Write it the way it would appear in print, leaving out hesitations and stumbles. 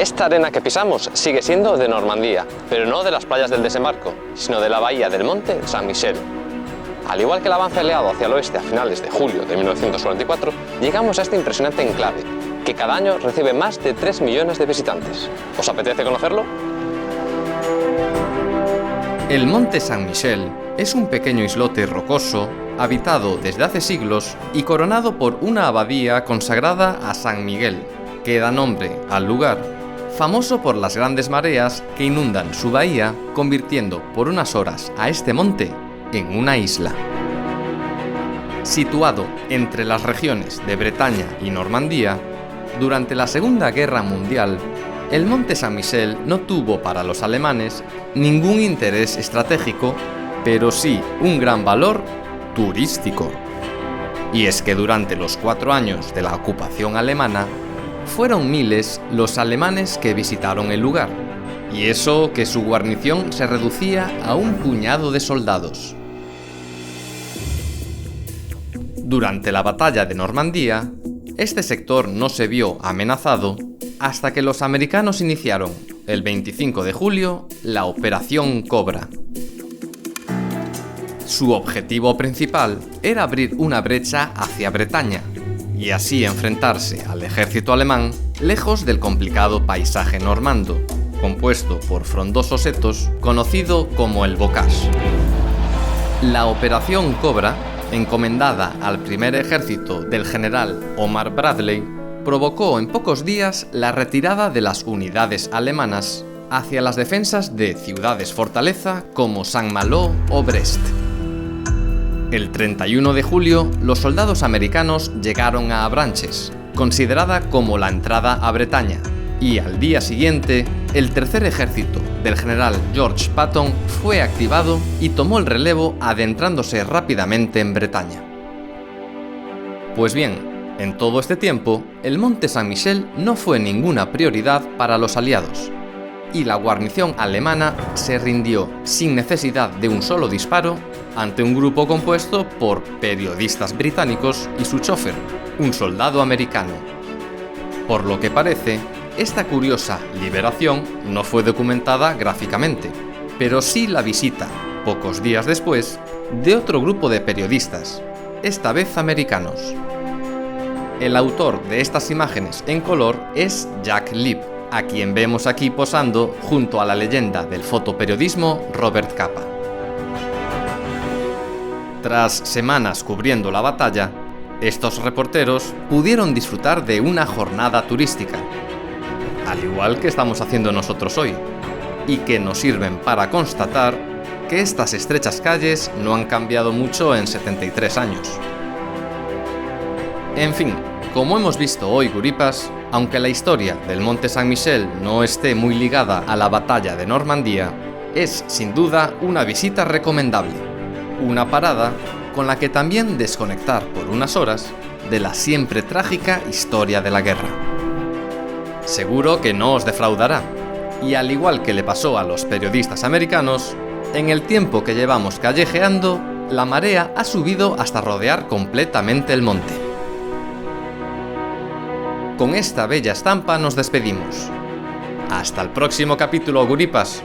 Esta arena que pisamos sigue siendo de Normandía, pero no de las playas del desembarco, sino de la bahía del Monte Saint-Michel. Al igual que el avance aliado hacia el oeste a finales de julio de 1944, llegamos a este impresionante enclave, que cada año recibe más de 3 millones de visitantes. ¿Os apetece conocerlo? El Monte Saint-Michel es un pequeño islote rocoso, habitado desde hace siglos y coronado por una abadía consagrada a San Miguel, que da nombre al lugar, famoso por las grandes mareas que inundan su bahía, convirtiendo por unas horas a este monte en una isla. Situado entre las regiones de Bretaña y Normandía, durante la Segunda Guerra Mundial, el Monte Saint-Michel no tuvo para los alemanes ningún interés estratégico, pero sí un gran valor turístico. Y es que durante los 4 años de la ocupación alemana, fueron miles los alemanes que visitaron el lugar, y eso que su guarnición se reducía a un puñado de soldados. Durante la batalla de Normandía, este sector no se vio amenazado hasta que los americanos iniciaron, el 25 de julio, la Operación Cobra. Su objetivo principal era abrir una brecha hacia Bretaña y así enfrentarse al ejército alemán lejos del complicado paisaje normando, compuesto por frondosos setos conocido como el Bocage. La Operación Cobra, encomendada al primer ejército del general Omar Bradley, provocó en pocos días la retirada de las unidades alemanas hacia las defensas de ciudades fortaleza como Saint-Malo o Brest. El 31 de julio, los soldados americanos llegaron a Avranches, considerada como la entrada a Bretaña, y al día siguiente, el tercer ejército del general George Patton fue activado y tomó el relevo adentrándose rápidamente en Bretaña. Pues bien, en todo este tiempo, el Monte Saint-Michel no fue ninguna prioridad para los aliados, y la guarnición alemana se rindió sin necesidad de un solo disparo ante un grupo compuesto por periodistas británicos y su chofer, un soldado americano. Por lo que parece, esta curiosa liberación no fue documentada gráficamente, pero sí la visita, pocos días después, de otro grupo de periodistas, esta vez americanos. El autor de estas imágenes en color es Jack Lieb, a quien vemos aquí posando junto a la leyenda del fotoperiodismo Robert Capa. Tras semanas cubriendo la batalla, estos reporteros pudieron disfrutar de una jornada turística, al igual que estamos haciendo nosotros hoy, y que nos sirven para constatar que estas estrechas calles no han cambiado mucho en 73 años. En fin, como hemos visto hoy, guripas, aunque la historia del Monte Saint-Michel no esté muy ligada a la batalla de Normandía, es sin duda una visita recomendable, una parada con la que también desconectar por unas horas de la siempre trágica historia de la guerra. Seguro que no os defraudará, y al igual que le pasó a los periodistas americanos, en el tiempo que llevamos callejeando, la marea ha subido hasta rodear completamente el monte. Con esta bella estampa nos despedimos. Hasta el próximo capítulo, guripas.